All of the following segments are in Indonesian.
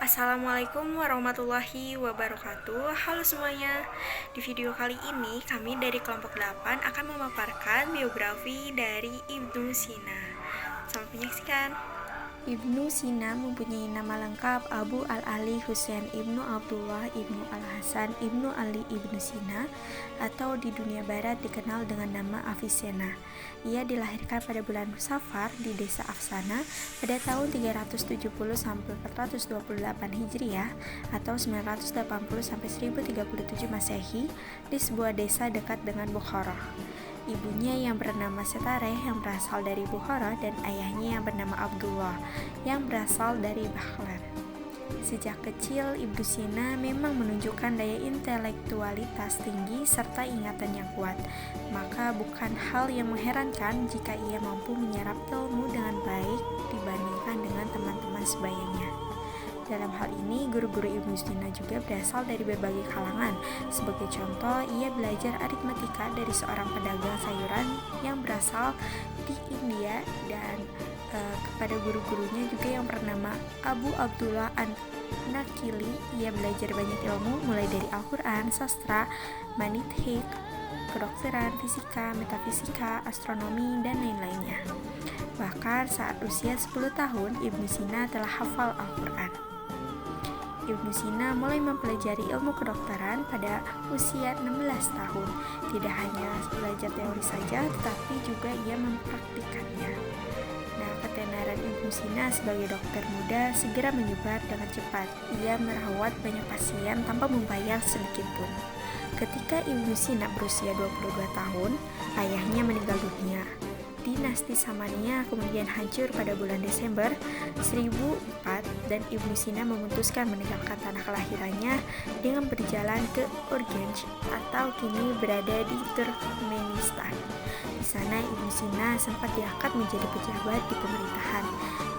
Assalamualaikum warahmatullahi wabarakatuh. Halo semuanya. Di video kali ini kami dari kelompok 8 akan memaparkan biografi dari Ibnu Sina. Selamat menyaksikan. Ibnu Sina mempunyai nama lengkap Abu al-Ali Husain Ibnu Abdullah Ibnu al-Hasan Ibnu Ali Ibnu Sina, atau di dunia barat dikenal dengan nama Avicenna. Ia dilahirkan pada bulan Safar di desa Afsana pada tahun 370 sampai 428 Hijriah atau 980 sampai 1037 Masehi di sebuah desa dekat dengan Bukhara. Ibunya yang bernama Setareh yang berasal dari Bukhara dan ayahnya yang bernama Abdullah yang berasal dari Bakhlan. Sejak kecil, Ibnu Sina memang menunjukkan daya intelektualitas tinggi serta ingatan yang kuat. Maka bukan hal yang mengherankan jika ia mampu menyerap ilmu dengan baik dibandingkan dengan teman-teman sebayanya. Dalam hal ini, guru-guru Ibnu Sina juga berasal dari berbagai kalangan. Sebagai contoh, ia belajar aritmatika dari seorang pedagang sayuran yang berasal di India dan kepada guru-gurunya juga yang bernama Abu Abdullah An-Nakili. Ia belajar banyak ilmu mulai dari Al-Quran, sastra, manithik, kedokteran, fisika, metafisika, astronomi, dan lain-lainnya. Bahkan saat usia 10 tahun, Ibnu Sina telah hafal Al-Quran. Ibnu Sina mulai mempelajari ilmu kedokteran pada usia 16 tahun. Tidak hanya belajar teori saja, tetapi juga ia mempraktikannya. Nah, ketenaran Ibnu Sina sebagai dokter muda segera menyebar dengan cepat. Ia merawat banyak pasien tanpa membayar sedikit pun. Ketika Ibnu Sina berusia 22 tahun, ayahnya meninggal dunia. Dinasti Samania kemudian hancur pada bulan Desember 1004 dan Ibnu Sina memutuskan meninggalkan tanah kelahirannya dengan berjalan ke Urgench atau kini berada di Turkmenistan. Di sana Ibnu Sina sempat diangkat menjadi pejabat di pemerintahan.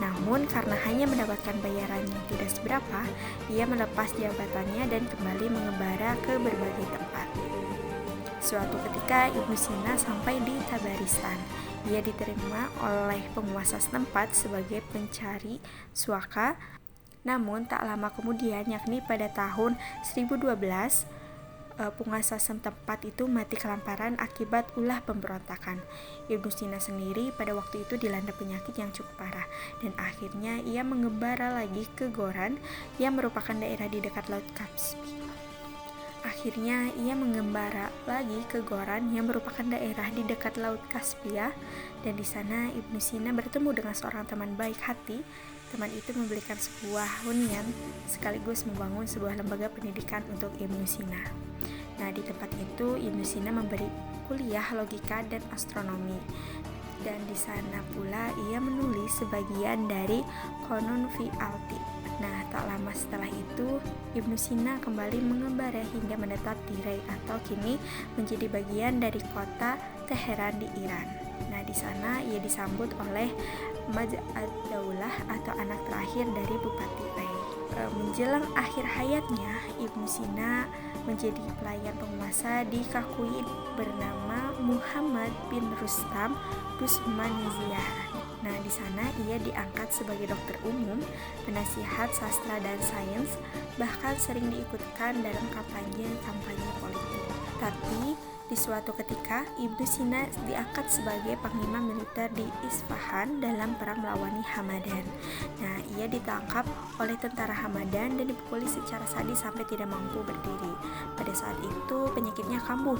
Namun karena hanya mendapatkan bayaran yang tidak seberapa, ia melepas jabatannya dan kembali mengembara ke berbagai tempat. Suatu ketika Ibnu Sina sampai di Tabaristan. Ia diterima oleh penguasa setempat sebagai pencari suaka. Namun tak lama kemudian, yakni pada tahun 1012, penguasa setempat itu mati kelaparan akibat ulah pemberontakan. Ibnu Sina sendiri pada waktu itu dilanda penyakit yang cukup parah dan akhirnya ia mengembara lagi ke Goran yang merupakan daerah di dekat Laut Kaspi. Akhirnya ia mengembara lagi ke Goran yang merupakan daerah di dekat Laut Kaspia, dan di sana Ibnu Sina bertemu dengan seorang teman baik hati. Teman itu memberikan sebuah hunian sekaligus membangun sebuah lembaga pendidikan untuk Ibnu Sina. Nah, di tempat itu Ibnu Sina memberi kuliah logika dan astronomi. Dan di sana pula ia menulis sebagian dari Qanun fi Alti. Nah, tak lama setelah itu Ibnu Sina kembali mengembara hingga menetap di Ray atau kini menjadi bagian dari kota Teheran di Iran. Nah, di sana ia disambut oleh Majd ad-Daulah atau anak terakhir dari Bupati Ray. Menjelang akhir hayatnya, Ibnu Sina menjadi pelayan penguasa di Kakuyin bernama Muhammad bin Rustam Dusmaniziyah. Nah, di sana ia diangkat sebagai dokter umum, penasihat sastra dan sains, bahkan sering diikutkan dalam kampanye politik. Tapi di suatu ketika Ibnu Sina diangkat sebagai panglima militer di Isfahan dalam perang melawani Hamadan. Nah, ia ditangkap oleh tentara Hamadan dan dipukuli secara sadis sampai tidak mampu berdiri. Pada saat itu penyakitnya kambuh.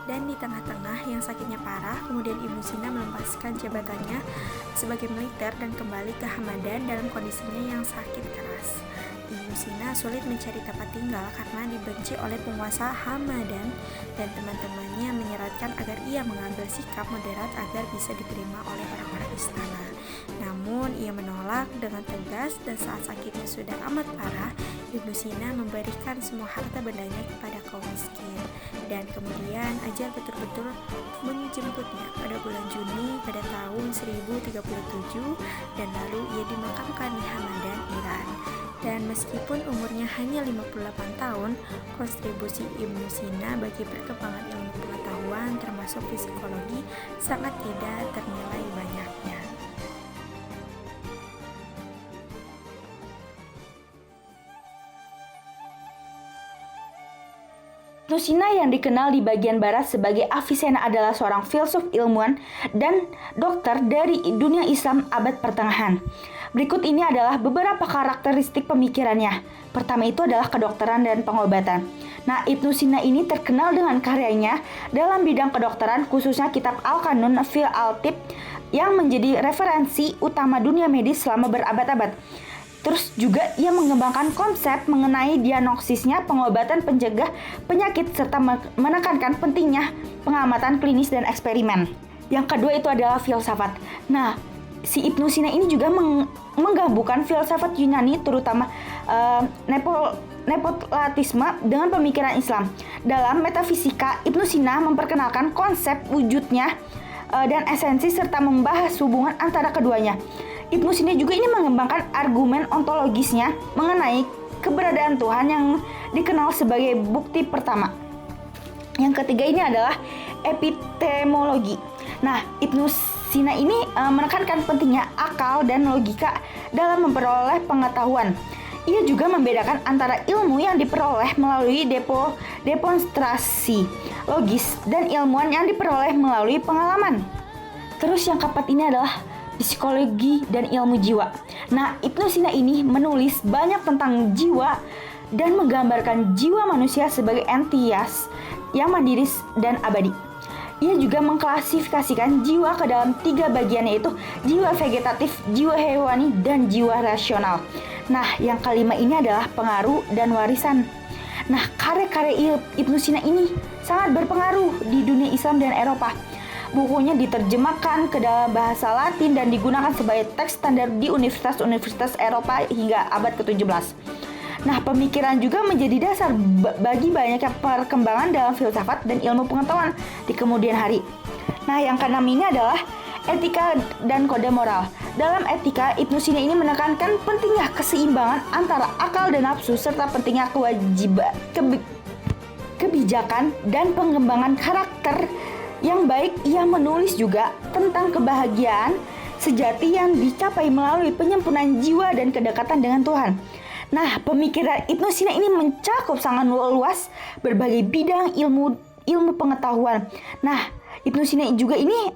Dan di tengah-tengah yang sakitnya parah, kemudian Ibnu Sina melepaskan jabatannya sebagai militer dan kembali ke Hamadan dalam kondisinya yang sakit keras. Ibnu Sina sulit mencari tempat tinggal karena dibenci oleh penguasa Hamadan dan teman-temannya menyarankan agar ia mengambil sikap moderat agar bisa diterima oleh orang-orang istana. Namun ia menolak dengan tegas dan saat sakitnya sudah amat parah, Ibnu Sina memberikan semua harta bendanya kepada kaum miskin. Dan kemudian ajal betul-betul menjemputnya pada bulan Juni pada tahun 1037 dan lalu ia dimakamkan di Hamadan, Iran. Dan meskipun umurnya hanya 58 tahun, kontribusi Ibnu Sina bagi perkembangan ilmu pengetahuan termasuk psikologi sangat tidak ternilai banyaknya. Ibnu Sina yang dikenal di bagian barat sebagai Avicenna adalah seorang filsuf, ilmuwan, dan dokter dari dunia Islam abad pertengahan. Berikut ini adalah beberapa karakteristik pemikirannya. Pertama itu adalah kedokteran dan pengobatan. Nah, Ibnu Sina ini terkenal dengan karyanya dalam bidang kedokteran, khususnya kitab Al-Qanun fil Al-Tibb yang menjadi referensi utama dunia medis selama berabad-abad. Terus juga ia mengembangkan konsep mengenai diagnosisnya, pengobatan, pencegah penyakit, serta menekankan pentingnya pengamatan klinis dan eksperimen. Yang kedua itu adalah filsafat. Nah, si Ibnu Sina ini juga menggabungkan filsafat Yunani, terutama Neoplatonisme dengan pemikiran Islam. Dalam metafisika, Ibnu Sina memperkenalkan konsep wujudnya dan esensi serta membahas hubungan antara keduanya. Ibnu Sina juga ini mengembangkan argumen ontologisnya mengenai keberadaan Tuhan yang dikenal sebagai bukti pertama. Yang ketiga ini adalah epistemologi. Nah, Ibnu Sina ini menekankan pentingnya akal dan logika dalam memperoleh pengetahuan. Ia juga membedakan antara ilmu yang diperoleh melalui demonstrasi logis dan ilmuwan yang diperoleh melalui pengalaman. Terus yang keempat ini adalah psikologi dan ilmu jiwa. Nah, Ibnu Sina ini menulis banyak tentang jiwa dan menggambarkan jiwa manusia sebagai entitas yang mandiri dan abadi. Ia juga mengklasifikasikan jiwa ke dalam 3 bagian, yaitu jiwa vegetatif, jiwa hewani, dan jiwa rasional. Nah, yang kelima ini adalah pengaruh dan warisan. Nah, karya-karya Ibnu Sina ini sangat berpengaruh di dunia Islam dan Eropa. Bukunya diterjemahkan ke dalam bahasa Latin dan digunakan sebagai teks standar di universitas-universitas Eropa hingga abad ke-17. Nah, pemikiran juga menjadi dasar bagi banyaknya perkembangan dalam filsafat dan ilmu pengetahuan di kemudian hari. Nah, yang keenam ini adalah etika dan kode moral. Dalam etika, Ibnu Sina ini menekankan pentingnya keseimbangan antara akal dan nafsu serta pentingnya kewajiban, kebijakan, dan pengembangan karakter yang baik. Ia menulis juga tentang kebahagiaan sejati yang dicapai melalui penyempurnaan jiwa dan kedekatan dengan Tuhan. Nah, pemikiran Ibnu Sina ini mencakup sangat luas berbagai bidang ilmu pengetahuan. Nah, Ibnu Sina juga ini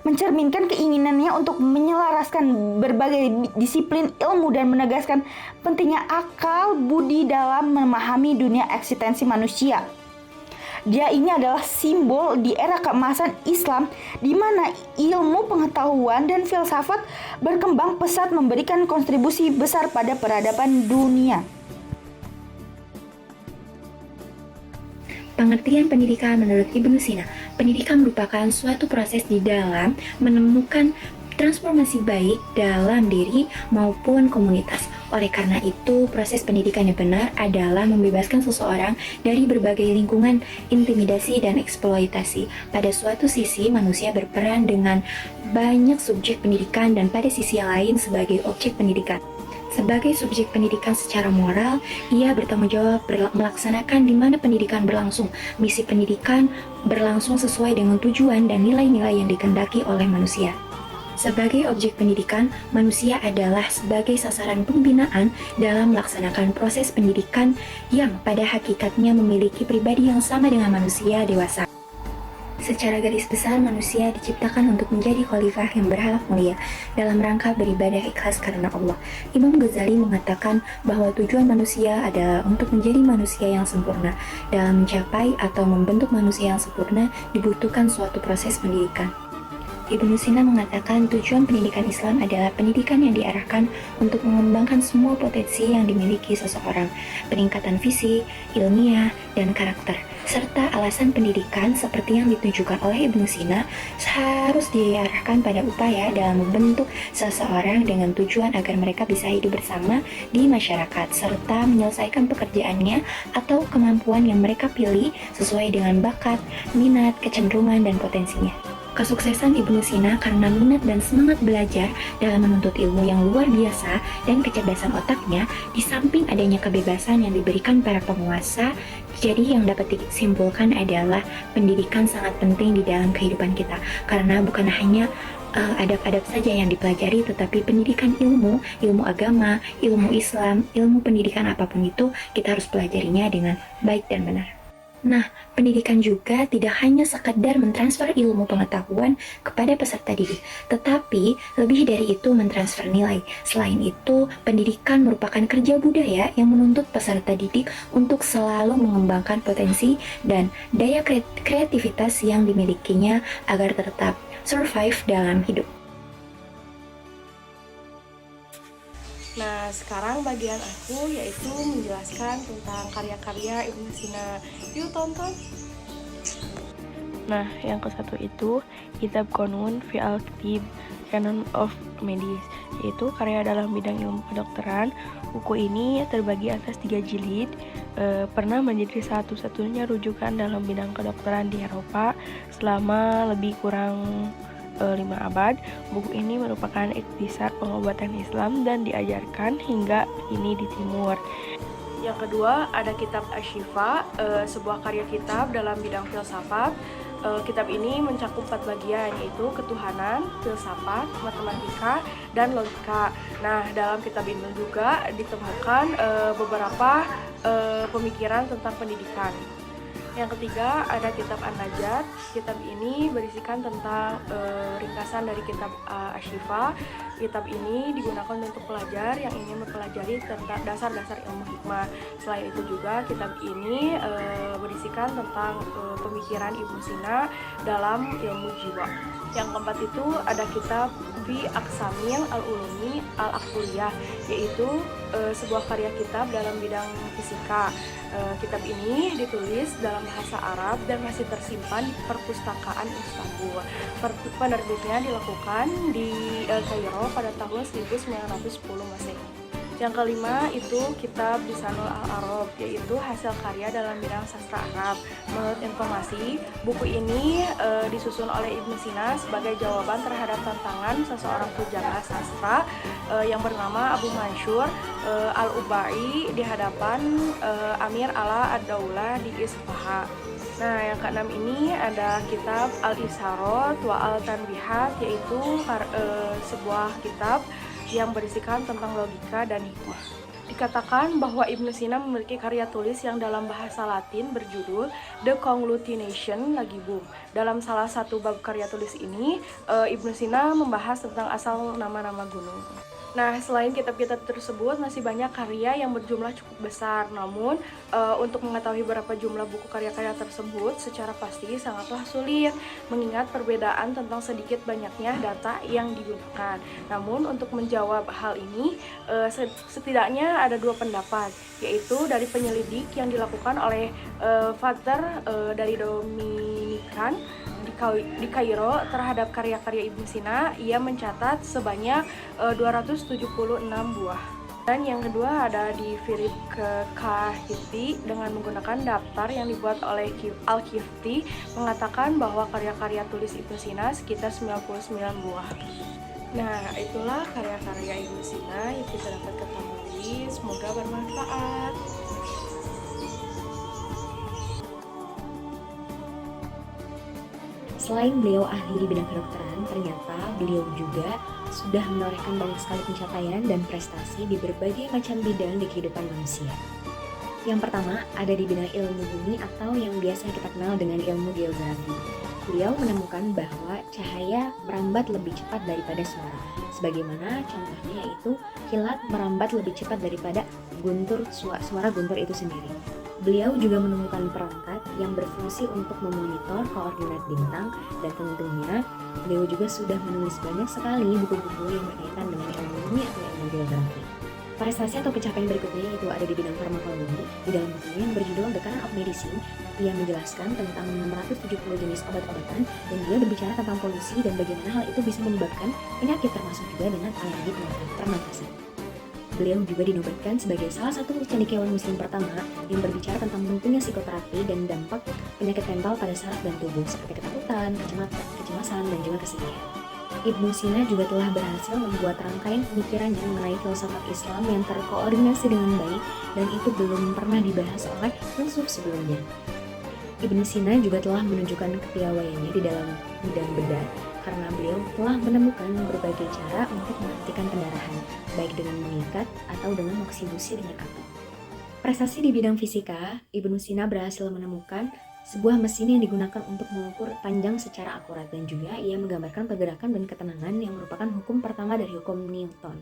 mencerminkan keinginannya untuk menyelaraskan berbagai disiplin ilmu dan menegaskan pentingnya akal budi dalam memahami dunia eksistensi manusia. Dia ini adalah simbol di era keemasan Islam di mana ilmu pengetahuan dan filsafat berkembang pesat, memberikan kontribusi besar pada peradaban dunia. Pengertian pendidikan menurut Ibnu Sina, pendidikan merupakan suatu proses di dalam menemukan transformasi baik dalam diri maupun komunitas. Oleh karena itu, proses pendidikan yang benar adalah membebaskan seseorang dari berbagai lingkungan intimidasi dan eksploitasi. Pada suatu sisi, manusia berperan dengan banyak subjek pendidikan dan pada sisi lain sebagai objek pendidikan. Sebagai subjek pendidikan secara moral, ia bertanggung jawab melaksanakan di mana pendidikan berlangsung. Misi pendidikan berlangsung sesuai dengan tujuan dan nilai-nilai yang dikehendaki oleh manusia. Sebagai objek pendidikan, manusia adalah sebagai sasaran pembinaan dalam melaksanakan proses pendidikan yang pada hakikatnya memiliki pribadi yang sama dengan manusia dewasa. Secara garis besar, manusia diciptakan untuk menjadi khalifah yang berakhlak mulia dalam rangka beribadah ikhlas karena Allah. Imam Ghazali mengatakan bahwa tujuan manusia adalah untuk menjadi manusia yang sempurna. Dalam mencapai atau membentuk manusia yang sempurna dibutuhkan suatu proses pendidikan. Ibnu Sina mengatakan tujuan pendidikan Islam adalah pendidikan yang diarahkan untuk mengembangkan semua potensi yang dimiliki seseorang, peningkatan visi, ilmiah, dan karakter, serta alasan pendidikan seperti yang ditunjukkan oleh Ibnu Sina harus diarahkan pada upaya dalam membentuk seseorang dengan tujuan agar mereka bisa hidup bersama di masyarakat, serta menyelesaikan pekerjaannya atau kemampuan yang mereka pilih sesuai dengan bakat, minat, kecenderungan, dan potensinya. Kesuksesan Ibnu Sina karena minat dan semangat belajar dalam menuntut ilmu yang luar biasa dan kecerdasan otaknya, di samping adanya kebebasan yang diberikan para penguasa. Jadi yang dapat disimpulkan adalah pendidikan sangat penting di dalam kehidupan kita, karena bukan hanya adab-adab saja yang dipelajari, tetapi pendidikan ilmu agama, ilmu Islam, ilmu pendidikan apapun itu kita harus pelajarinya dengan baik dan benar. Nah, pendidikan juga tidak hanya sekadar mentransfer ilmu pengetahuan kepada peserta didik, tetapi lebih dari itu mentransfer nilai. Selain itu, pendidikan merupakan kerja budaya yang menuntut peserta didik untuk selalu mengembangkan potensi dan daya kreativitas yang dimilikinya agar tetap survive dalam hidup. Nah, sekarang bagian aku yaitu menjelaskan tentang karya-karya Ibnu Sina. Yuk tonton. Nah, yang ke-1 itu Kitab Qanun fi al-Tib, Canon of Medis, yaitu karya dalam bidang ilmu kedokteran. Buku ini terbagi atas 3 jilid, pernah menjadi satu-satunya rujukan dalam bidang kedokteran di Eropa selama lebih kurang 5 abad. Buku ini merupakan ikhtisar pengobatan Islam dan diajarkan hingga kini di Timur. Yang kedua ada kitab Asy-Syifa, sebuah karya kitab dalam bidang filsafat. Kitab ini mencakup 4 bagian, yaitu ketuhanan, filsafat, matematika, dan logika. Nah, dalam kitab ini juga ditemukan beberapa pemikiran tentang pendidikan. Yang ketiga ada kitab An-Najat. Kitab ini berisikan tentang ringkasan dari kitab Asy-Syifa. Kitab ini digunakan untuk pelajar yang ingin mempelajari tentang dasar-dasar ilmu hikmah. Selain itu juga kitab ini berisikan tentang pemikiran Ibnu Sina dalam ilmu jiwa. Yang keempat itu ada kitab Fi Aqsamil Al-Ulumi Al-Aqliyah, yaitu sebuah karya kitab dalam bidang fisika. Kitab ini ditulis dalam bahasa Arab dan masih tersimpan di perpustakaan Istanbul. Penerbitnya dilakukan di Kairo pada tahun 1910 Masehi. Yang kelima itu kitab Lisanul Al-Arab, yaitu hasil karya dalam bidang sastra Arab. Menurut informasi, buku ini disusun oleh Ibnu Sina sebagai jawaban terhadap tantangan seseorang pujangga sastra yang bernama Abu Mansur Al-Ubai di hadapan Amir ala ad-Daulah di Isfahan. Nah, yang keenam ini ada kitab Al-Isharot wa Al-Tanbihat, yaitu sebuah kitab yang berisikan tentang logika dan hikmah. Dikatakan bahwa Ibnu Sina memiliki karya tulis yang dalam bahasa Latin berjudul The Conglutination Legibum. Dalam salah satu bab karya tulis ini, Ibnu Sina membahas tentang asal nama-nama gunung. Nah, selain kitab-kitab tersebut, masih banyak karya yang berjumlah cukup besar. Namun, untuk mengetahui berapa jumlah buku karya-karya tersebut secara pasti sangatlah sulit, mengingat perbedaan tentang sedikit banyaknya data yang digunakan. Namun, untuk menjawab hal ini, setidaknya ada 2 pendapat, yaitu dari penyelidik yang dilakukan oleh Father dari Dominikan di Kairo terhadap karya-karya Ibnu Sina. Ia mencatat sebanyak 276 buah. Dan yang kedua ada di Firib Kahiti dengan menggunakan daftar yang dibuat oleh Al-Kifti, mengatakan bahwa karya-karya tulis Ibnu Sina sekitar 99 buah. Nah, itulah karya-karya Ibnu Sina yang kita dapat ketahui. Semoga bermanfaat. Selain beliau ahli di bidang kedokteran, ternyata beliau juga sudah menorehkan banyak sekali pencapaian dan prestasi di berbagai macam bidang di kehidupan manusia. Yang pertama, ada di bidang ilmu bumi atau yang biasa kita kenal dengan ilmu geografi. Beliau menemukan bahwa cahaya merambat lebih cepat daripada suara. Sebagaimana contohnya yaitu kilat merambat lebih cepat daripada suara guntur itu sendiri. Beliau juga menemukan perangkat yang berfungsi untuk memonitor koordinat bintang, dan tentunya beliau juga sudah menulis banyak sekali buku-buku yang berkaitan dengan ilmu bumi atau ilmu geografi. Prestasi atau pencapaian berikutnya yaitu ada di bidang farmakologi. Di dalam bukunya yang berjudul The Canon of Medicine, ia menjelaskan tentang 670 jenis obat-obatan, dan dia berbicara tentang polusi dan bagaimana hal itu bisa menyebabkan penyakit, termasuk juga dengan alergi pernafasan. Beliau juga dinobatkan sebagai salah satu cendekiawan muslim pertama yang berbicara tentang pentingnya psikoterapi dan dampak penyakit mental pada saraf dan tubuh seperti ketakutan, kecemasan, dan juga kesedihan. Ibnu Sina juga telah berhasil membuat rangkaian pemikirannya mengenai filsafat Islam yang terkoordinasi dengan baik, dan itu belum pernah dibahas oleh filsuf sebelumnya. Ibnu Sina juga telah menunjukkan kepiawaiannya di dalam bidang bedah, karena beliau telah menemukan berbagai cara untuk menghentikan pendarahan, baik dengan mengikat atau dengan oksidusi dengan api. Prestasi di bidang fisika, Ibnu Sina berhasil menemukan sebuah mesin yang digunakan untuk mengukur panjang secara akurat dan juga ia menggambarkan pergerakan dan ketenangan yang merupakan hukum pertama dari hukum Newton.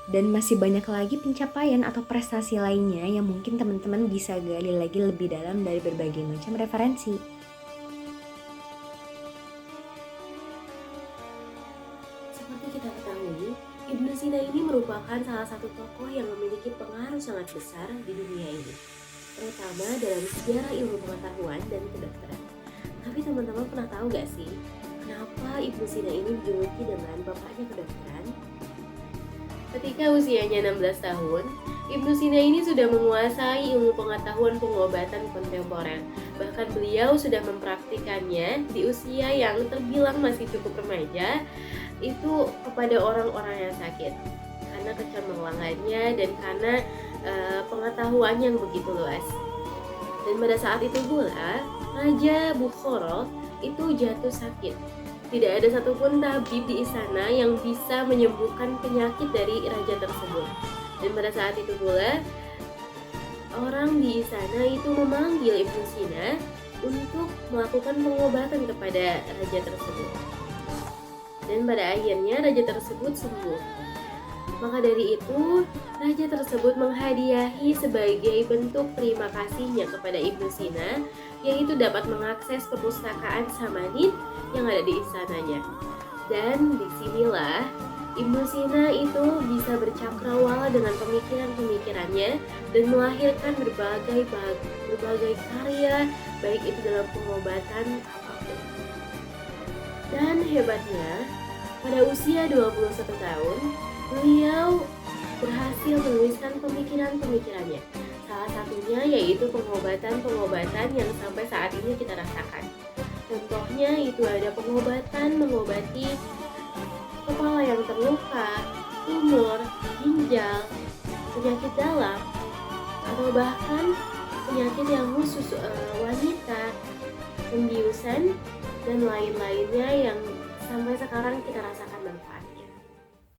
Dan masih banyak lagi pencapaian atau prestasi lainnya yang mungkin teman-teman bisa gali lagi lebih dalam dari berbagai macam referensi. Seperti kita ketahui, Ibnu Sina ini merupakan salah satu tokoh yang memiliki pengaruh sangat besar di dunia ini, terutama dalam sejarah ilmu pengetahuan dan kedokteran. Tapi teman-teman pernah tahu gak sih, kenapa Ibnu Sina ini dijuluki dengan bapaknya kedokteran? Ketika usianya 16 tahun, Ibnu Sina ini sudah menguasai ilmu pengetahuan pengobatan kontemporer. Bahkan beliau sudah mempraktikannya di usia yang terbilang masih cukup remaja, itu kepada orang-orang yang sakit. Karena kecemerlangannya dan karena pengetahuan yang begitu luas. Dan pada saat itu pula, Raja Bukhara itu jatuh sakit. Tidak ada satupun tabib di istana yang bisa menyembuhkan penyakit dari raja tersebut. Dan pada saat itu pula, orang di istana itu memanggil Ibnu Sina untuk melakukan pengobatan kepada raja tersebut. Dan pada akhirnya raja tersebut sembuh. Maka dari itu, raja tersebut menghadiahi sebagai bentuk terima kasihnya kepada Ibnu Sina, yaitu dapat mengakses perpustakaan Samanid yang ada di istananya. Dan disinilah Ibnu Sina itu bisa bercakrawala dengan pemikiran-pemikirannya dan melahirkan berbagai karya, baik itu dalam pengobatan apapun. Dan hebatnya, pada usia 21 tahun, beliau berhasil menuliskan pemikiran-pemikirannya. Salah satunya yaitu pengobatan-pengobatan yang sampai saat ini kita rasakan. Contohnya itu ada pengobatan mengobati kepala yang terluka, tumor, ginjal, penyakit dalam, atau bahkan penyakit yang khusus wanita, pembiusan, dan lain-lainnya yang sampai sekarang kita rasakan manfaat.